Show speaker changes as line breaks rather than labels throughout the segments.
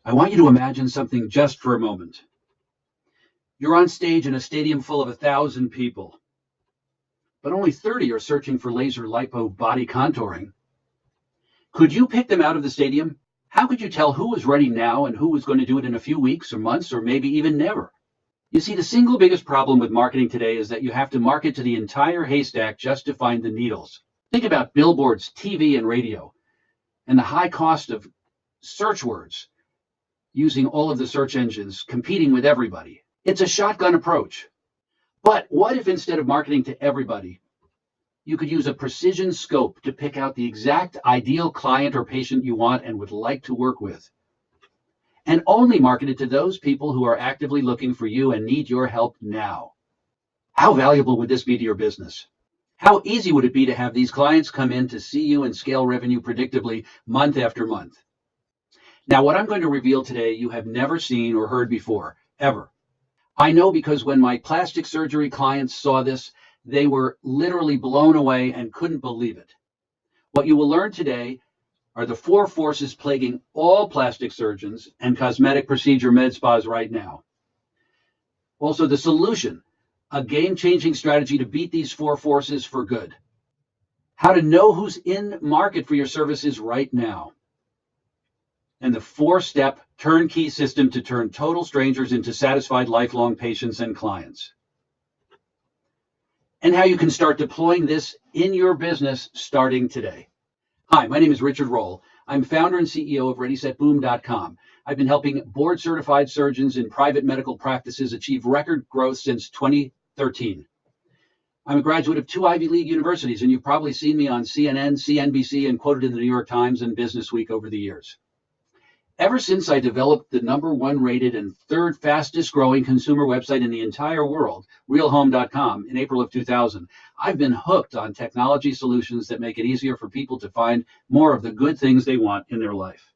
I want you to imagine something just for a moment. You're on stage in a stadium full of 1,000 people, but only 30 are searching for LaserLipo body contouring. Could you pick them out of the stadium? How could you tell who was ready now and who was going to do it in a few weeks or months or maybe even never? You see, the single biggest problem with marketing today is that you have to market to the entire haystack just to find the needles. Think about billboards, TV, and radio, and the high cost of search words using all of the search engines, competing with everybody. It's a shotgun approach. But what if instead of marketing to everybody, you could use a precision scope to pick out the exact ideal client or patient you want and would like to work with, and only market it to those people who are actively looking for you and need your help now? How valuable would this be to your business? How easy would it be to have these clients come in to see you and scale revenue predictably month after month? Now, what I'm going to reveal today, you have never seen or heard before, ever. I know because when my plastic surgery clients saw this, they were literally blown away and couldn't believe it. What you will learn today are the 4 forces plaguing all plastic surgeons and cosmetic procedure med spas right now. Also, the solution, a game-changing strategy to beat these 4 forces for good. How to know who's in market for your services right now. And the 4-step turnkey system to turn total strangers into satisfied lifelong patients and clients. And how you can start deploying this in your business starting today. Hi, my name is Richard Roll. I'm founder and CEO of ReadySetBoom.com. I've been helping board-certified surgeons in private medical practices achieve record growth since 2013. I'm a graduate of 2 Ivy League universities, and you've probably seen me on CNN, CNBC, and quoted in the New York Times and Business Week over the years. Ever since I developed the #1 rated and 3rd fastest growing consumer website in the entire world, realhome.com, in April of 2000, I've been hooked on technology solutions that make it easier for people to find more of the good things they want in their life.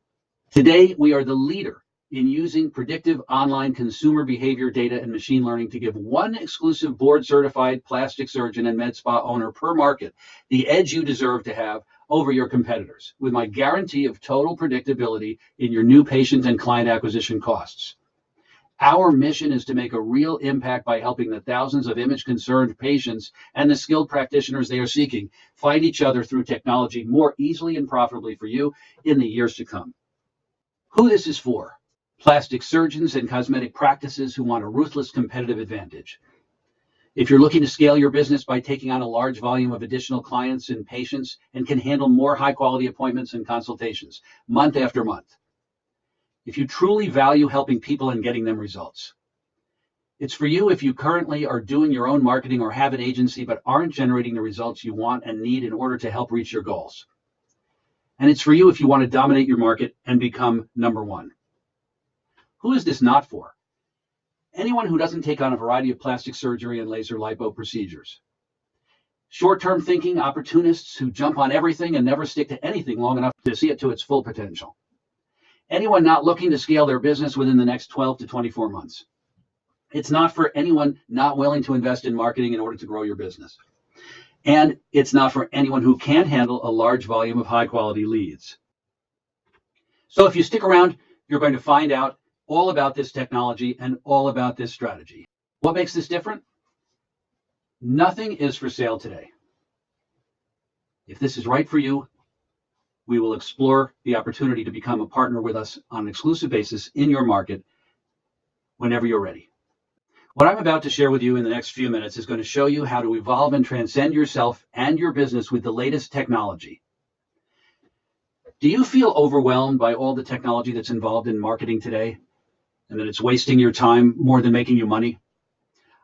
Today, we are the leader in using predictive online consumer behavior data and machine learning to give one exclusive board-certified plastic surgeon and med spa owner per market the edge you deserve to have over your competitors, with my guarantee of total predictability in your new patient and client acquisition costs. Our mission is to make a real impact by helping the thousands of image-concerned patients and the skilled practitioners they are seeking find each other through technology more easily and profitably for you in the years to come. Who this is for? Plastic surgeons and cosmetic practices who want a ruthless competitive advantage. If you're looking to scale your business by taking on a large volume of additional clients and patients and can handle more high-quality appointments and consultations month after month. If you truly value helping people and getting them results. It's for you if you currently are doing your own marketing or have an agency but aren't generating the results you want and need in order to help reach your goals. And it's for you if you want to dominate your market and become #1. Who is this not for? Anyone who doesn't take on a variety of plastic surgery and laser lipo procedures. Short-term thinking opportunists who jump on everything and never stick to anything long enough to see it to its full potential. Anyone not looking to scale their business within the next 12 to 24 months. It's not for anyone not willing to invest in marketing in order to grow your business. And it's not for anyone who can't handle a large volume of high-quality leads. So if you stick around, you're going to find out all about this technology and all about this strategy. What makes this different? Nothing is for sale today. If this is right for you, we will explore the opportunity to become a partner with us on an exclusive basis in your market whenever you're ready. What I'm about to share with you in the next few minutes is going to show you how to evolve and transcend yourself and your business with the latest technology. Do you feel overwhelmed by all the technology that's involved in marketing today, and that it's wasting your time more than making you money?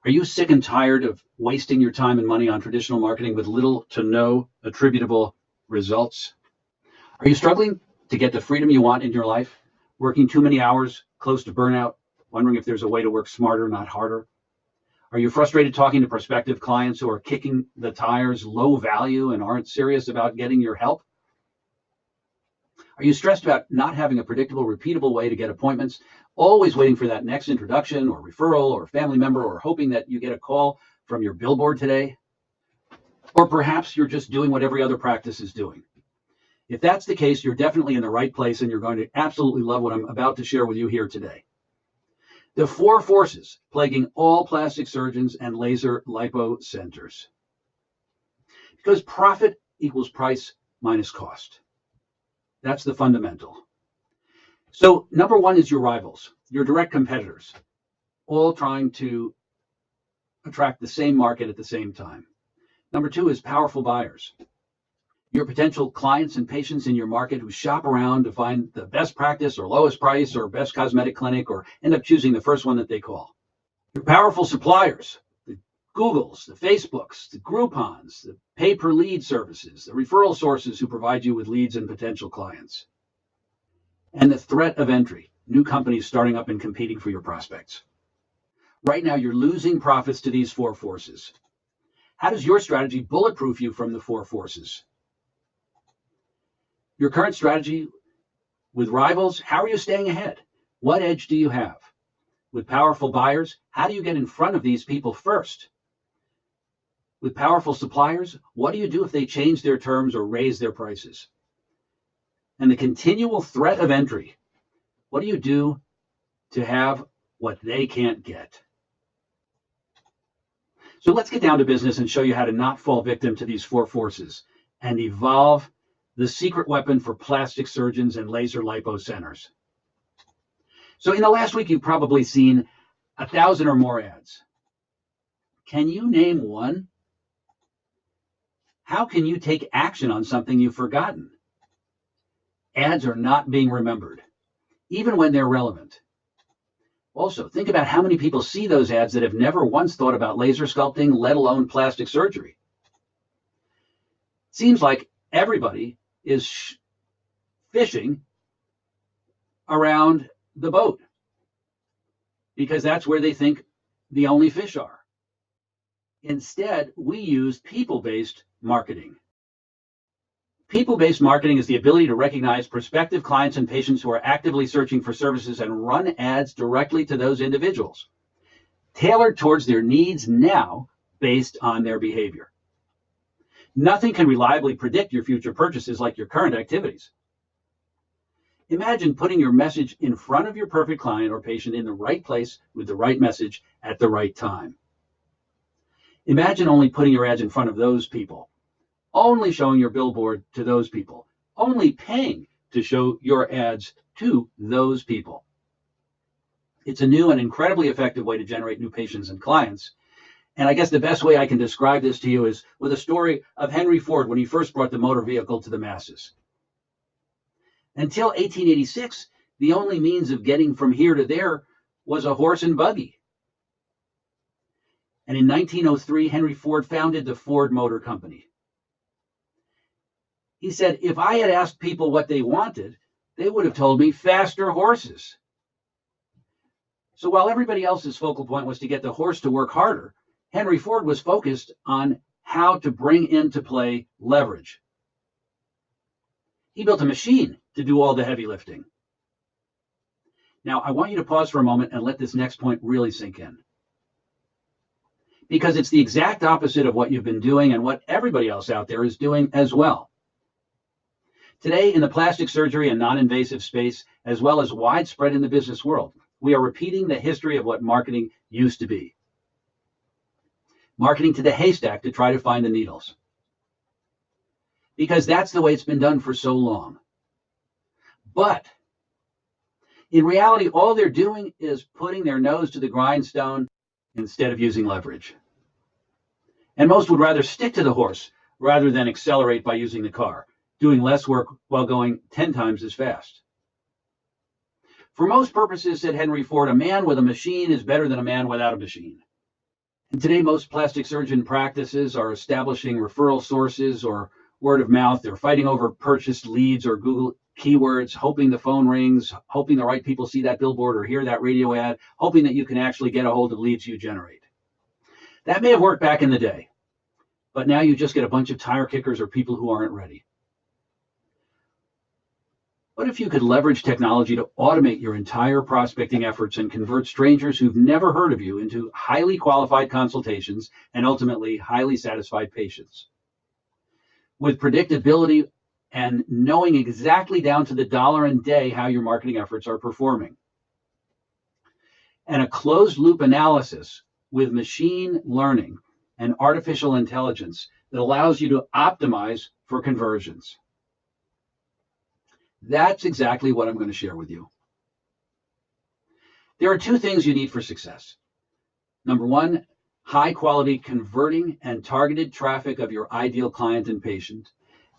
Are you sick and tired of wasting your time and money on traditional marketing with little to no attributable results? Are you struggling to get the freedom you want in your life, working too many hours, close to burnout, wondering if there's a way to work smarter, not harder? Are you frustrated talking to prospective clients who are kicking the tires, low value, and aren't serious about getting your help? Are you stressed about not having a predictable, repeatable way to get appointments, always waiting for that next introduction or referral or family member, or hoping that you get a call from your billboard today? Or perhaps you're just doing what every other practice is doing. If that's the case, you're definitely in the right place and you're going to absolutely love what I'm about to share with you here today. The 4 forces plaguing all plastic surgeons and laser lipo centers. Because profit equals price minus cost. That's the fundamental. So number 1 is your rivals, your direct competitors, all trying to attract the same market at the same time. Number 2 is powerful buyers. Your potential clients and patients in your market who shop around to find the best practice or lowest price or best cosmetic clinic or end up choosing the first one that they call. Your powerful suppliers, the Googles, the Facebooks, the Groupons, the pay-per-lead services, the referral sources who provide you with leads and potential clients. And the threat of entry, new companies starting up and competing for your prospects. Right now, you're losing profits to these 4 forces. How does your strategy bulletproof you from the 4 forces? Your current strategy with rivals, how are you staying ahead? What edge do you have? With powerful buyers, how do you get in front of these people first? With powerful suppliers, what do you do if they change their terms or raise their prices? And the continual threat of entry, what do you do to have what they can't get? So let's get down to business and show you how to not fall victim to these 4 forces and evolve the secret weapon for plastic surgeons and laser lipo centers. So in the last week, you've probably seen 1,000 or more ads. Can you name one? How can you take action on something you've forgotten? Ads are not being remembered, even when they're relevant. Also, think about how many people see those ads that have never once thought about laser sculpting, let alone plastic surgery. It seems like everybody is fishing around the boat because that's where they think the only fish are. Instead, we use people-based marketing. People-based marketing is the ability to recognize prospective clients and patients who are actively searching for services and run ads directly to those individuals, tailored towards their needs now based on their behavior. Nothing can reliably predict your future purchases like your current activities. Imagine putting your message in front of your perfect client or patient in the right place with the right message at the right time. Imagine only putting your ads in front of those people, only showing your billboard to those people, only paying to show your ads to those people. It's a new and incredibly effective way to generate new patients and clients. And I guess the best way I can describe this to you is with a story of Henry Ford when he first brought the motor vehicle to the masses. Until 1886, the only means of getting from here to there was a horse and buggy. And in 1903, Henry Ford founded the Ford Motor Company. He said, if I had asked people what they wanted, they would have told me faster horses. So while everybody else's focal point was to get the horse to work harder, Henry Ford was focused on how to bring into play leverage. He built a machine to do all the heavy lifting. Now, I want you to pause for a moment and let this next point really sink in. Because it's the exact opposite of what you've been doing and what everybody else out there is doing as well. Today, in the plastic surgery and non-invasive space, as well as widespread in the business world, we are repeating the history of what marketing used to be. Marketing to the haystack to try to find the needles. Because that's the way it's been done for so long. But in reality, all they're doing is putting their nose to the grindstone instead of using leverage. And most would rather stick to the horse rather than accelerate by using the car, doing less work while going 10 times as fast. For most purposes, said Henry Ford, a man with a machine is better than a man without a machine. And today, most plastic surgeon practices are establishing referral sources or word of mouth. They're fighting over purchased leads or Google keywords, hoping the phone rings, hoping the right people see that billboard or hear that radio ad, hoping that you can actually get a hold of leads you generate. That may have worked back in the day, but now you just get a bunch of tire kickers or people who aren't ready. What if you could leverage technology to automate your entire prospecting efforts and convert strangers who've never heard of you into highly qualified consultations and ultimately highly satisfied patients? With predictability and knowing exactly down to the dollar and day how your marketing efforts are performing. And a closed loop analysis with machine learning and artificial intelligence that allows you to optimize for conversions. That's exactly what I'm going to share with you. There are two things you need for success. Number one, high quality converting and targeted traffic of your ideal client and patient.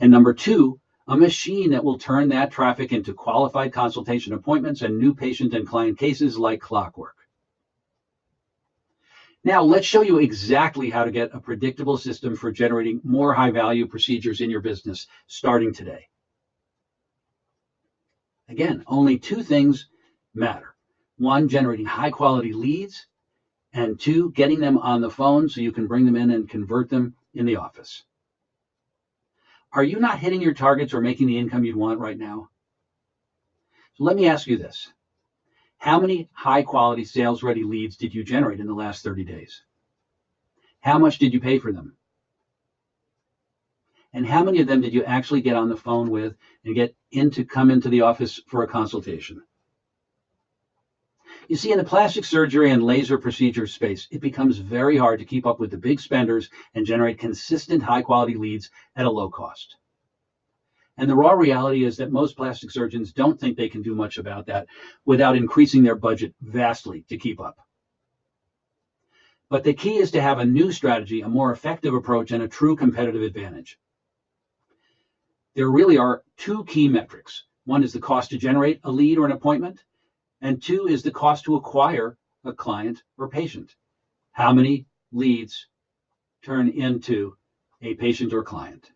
And number two, a machine that will turn that traffic into qualified consultation appointments and new patient and client cases like clockwork. Now, let's show you exactly how to get a predictable system for generating more high-value procedures in your business starting today. Again, only two things matter. One, generating high-quality leads, and two, getting them on the phone so you can bring them in and convert them in the office. Are you not hitting your targets or making the income you'd want right now? So let me ask you this. How many high-quality sales-ready leads did you generate in the last 30 days? How much did you pay for them? And how many of them did you actually get on the phone with and come into the office for a consultation? You see, in the plastic surgery and laser procedure space, it becomes very hard to keep up with the big spenders and generate consistent high-quality leads at a low cost. And the raw reality is that most plastic surgeons don't think they can do much about that without increasing their budget vastly to keep up. But the key is to have a new strategy, a more effective approach, and a true competitive advantage. There really are two key metrics. One is the cost to generate a lead or an appointment, and two is the cost to acquire a client or patient. How many leads turn into a patient or client?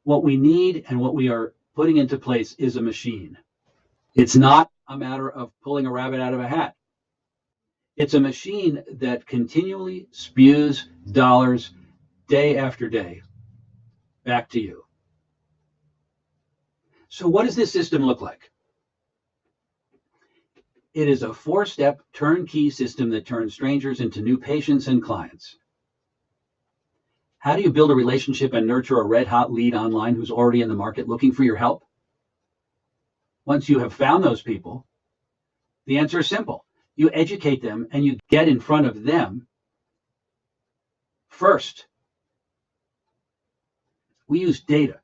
What we need and what we are putting into place is a machine. It's not a matter of pulling a rabbit out of a hat. It's a machine that continually spews dollars day after day back to you. So what does this system look like? It is a 4-step turnkey system that turns strangers into new patients and clients. How do you build a relationship and nurture a red-hot lead online who's already in the market looking for your help? Once you have found those people, the answer is simple. You educate them and you get in front of them first. We use data,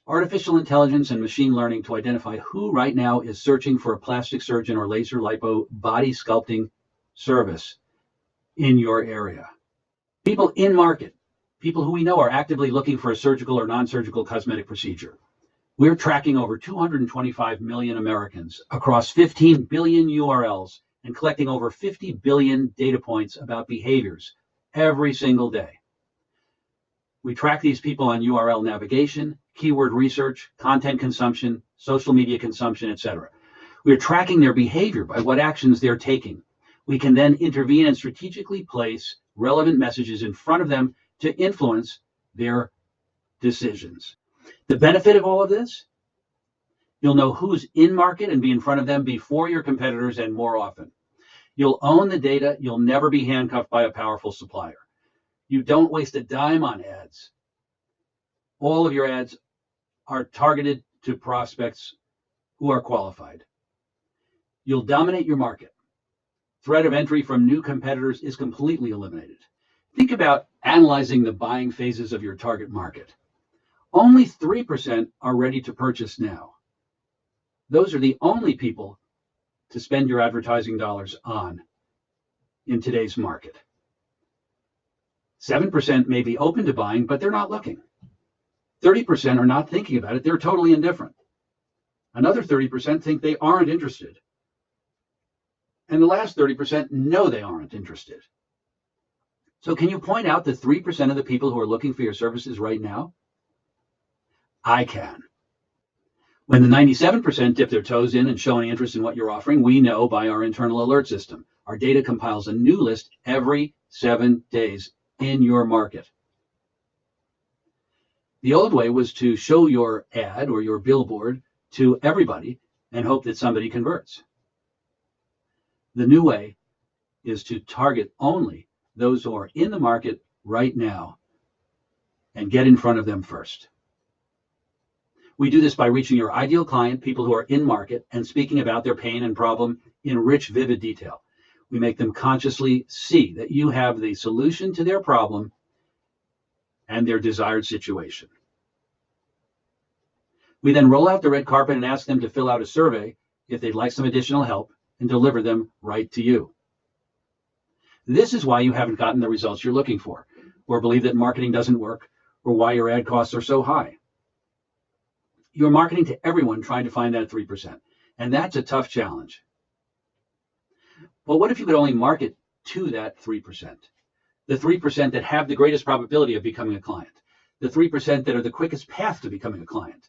artificial intelligence, and machine learning to identify who right now is searching for a plastic surgeon or LaserLipo body sculpting service in your area. People in market. People who we know are actively looking for a surgical or non-surgical cosmetic procedure. We're tracking over 225 million Americans across 15 billion URLs and collecting over 50 billion data points about behaviors every single day. We track these people on URL navigation, keyword research, content consumption, social media consumption, etc. We are tracking their behavior by what actions they're taking. We can then intervene and strategically place relevant messages in front of them to influence their decisions. The benefit of all of this, you'll know who's in market and be in front of them before your competitors and more often. You'll own the data. You'll never be handcuffed by a powerful supplier. You don't waste a dime on ads. All of your ads are targeted to prospects who are qualified. You'll dominate your market. Threat of entry from new competitors is completely eliminated. Think about analyzing the buying phases of your target market. Only 3% are ready to purchase now. Those are the only people to spend your advertising dollars on in today's market. 7% may be open to buying, but they're not looking. 30% are not thinking about it. They're totally indifferent. Another 30% think they aren't interested. And the last 30% know they aren't interested. So can you point out the 3% of the people who are looking for your services right now? I can. When the 97% dip their toes in and show any interest in what you're offering, we know by our internal alert system. Our data compiles a new list every 7 days in your market. The old way was to show your ad or your billboard to everybody and hope that somebody converts. The new way is to target only those who are in the market right now and get in front of them first. We do this by reaching your ideal client, people who are in market, and speaking about their pain and problem in rich, vivid detail. We make them consciously see that you have the solution to their problem and their desired situation. We then roll out the red carpet and ask them to fill out a survey if they'd like some additional help and deliver them right to you. This is why you haven't gotten the results you're looking for, or believe that marketing doesn't work, or why your ad costs are so high. You're marketing to everyone trying to find that 3%, and that's a tough challenge. But what if you could only market to that 3%? The 3% that have the greatest probability of becoming a client, the 3% that are the quickest path to becoming a client,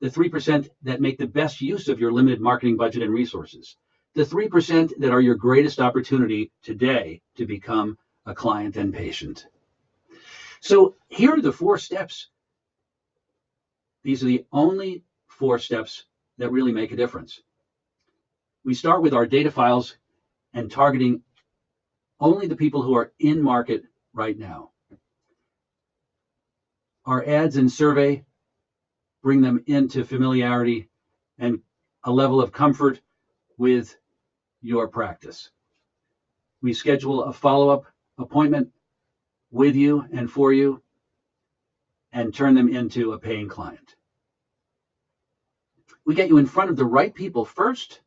the 3% that make the best use of your limited marketing budget and resources, the 3% that are your greatest opportunity today to become a client and patient. So here are the 4 steps. These are the only 4 steps that really make a difference. We start with our data files and targeting only the people who are in market right now. Our ads and survey bring them into familiarity and a level of comfort with your practice. We schedule a follow-up appointment with you and for you and turn them into a paying client. We get you in front of the right people first,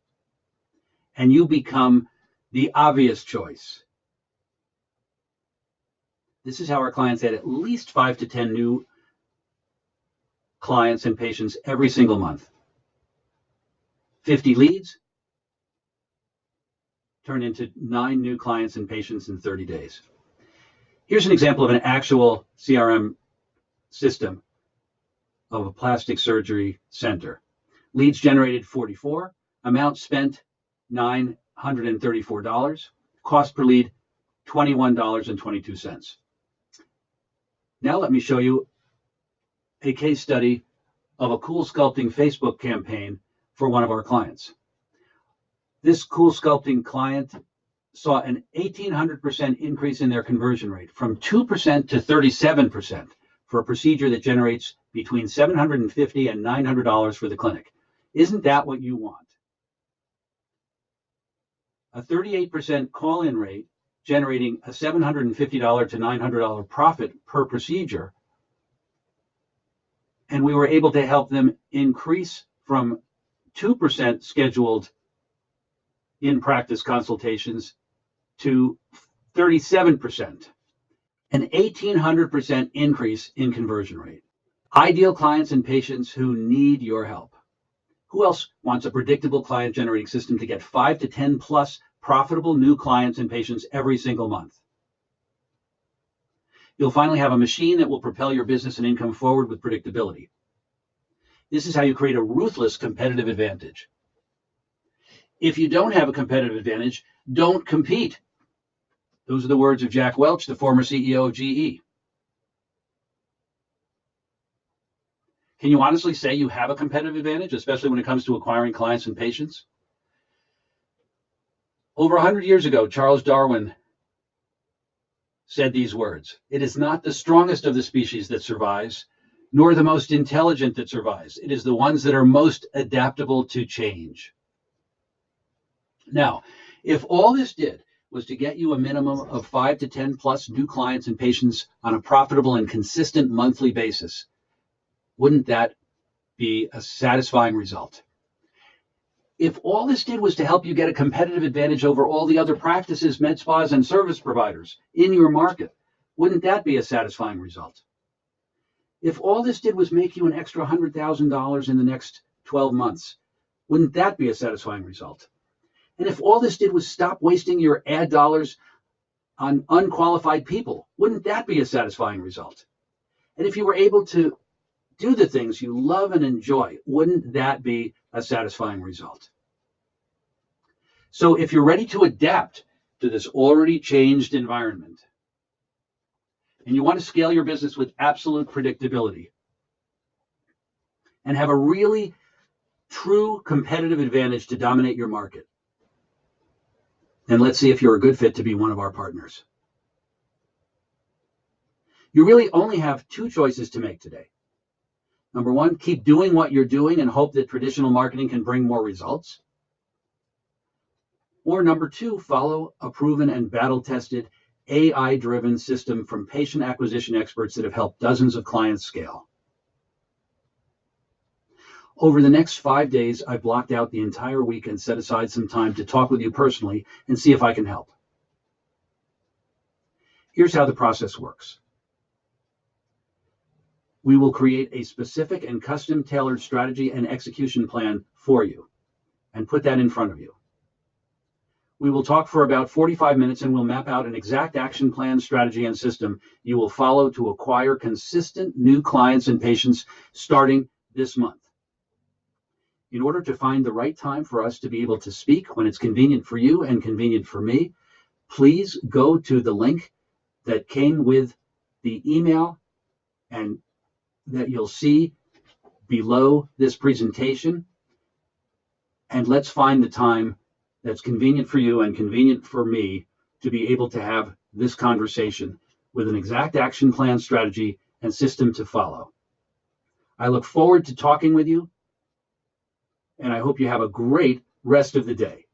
and you become the obvious choice. This is how our clients add at least 5 to 10 new clients and patients every single month. 50 leads turn into 9 new clients and patients in 30 days. Here's an example of an actual CRM system of a plastic surgery center. Leads generated 44, amount spent $934, cost per lead $21.22. Now let me show you a case study of a CoolSculpting Facebook campaign for one of our clients. This CoolSculpting client saw an 1,800% increase in their conversion rate, from 2% to 37%, for a procedure that generates between $750 and $900 for the clinic. Isn't that what you want? A 38% call-in rate, generating a $750 to $900 profit per procedure. And we were able to help them increase from 2% scheduled in-practice consultations to 37%, an 1,800% increase in conversion rate. Ideal clients and patients who need your help. Who else wants a predictable client generating system to get 5 to 10 plus profitable new clients and patients every single month? You'll finally have a machine that will propel your business and income forward with predictability. This is how you create a ruthless competitive advantage. If you don't have a competitive advantage, don't compete. Those are the words of Jack Welch, the former CEO of GE. Can you honestly say you have a competitive advantage, especially when it comes to acquiring clients and patients? Over 100 years ago, Charles Darwin said these words: "It is not the strongest of the species that survives, nor the most intelligent that survives. It is the ones that are most adaptable to change." Now, if all this did was to get you a minimum of 5 to 10 plus new clients and patients on a profitable and consistent monthly basis, wouldn't that be a satisfying result? If all this did was to help you get a competitive advantage over all the other practices, med spas, and service providers in your market, wouldn't that be a satisfying result? If all this did was make you an extra $100,000 in the next 12 months, wouldn't that be a satisfying result? And if all this did was stop wasting your ad dollars on unqualified people, wouldn't that be a satisfying result? And if you were able to do the things you love and enjoy, wouldn't that be a satisfying result? So if you're ready to adapt to this already changed environment, and you want to scale your business with absolute predictability and have a really true competitive advantage to dominate your market, then let's see if you're a good fit to be one of our partners. You really only have two choices to make today. Number one, keep doing what you're doing and hope that traditional marketing can bring more results. Or number two, follow a proven and battle-tested AI-driven system from patient acquisition experts that have helped dozens of clients scale. Over the next 5 days, I've blocked out the entire week and set aside some time to talk with you personally and see if I can help. Here's how the process works. We will create a specific and custom-tailored strategy and execution plan for you and put that in front of you. We will talk for about 45 minutes and we'll map out an exact action plan, strategy, and system you will follow to acquire consistent new clients and patients starting this month. In order to find the right time for us to be able to speak when it's convenient for you and convenient for me, please go to the link that came with the email and that you'll see below this presentation. And let's find the time that's convenient for you and convenient for me to be able to have this conversation with an exact action plan, strategy, and system to follow. I look forward to talking with you, and I hope you have a great rest of the day.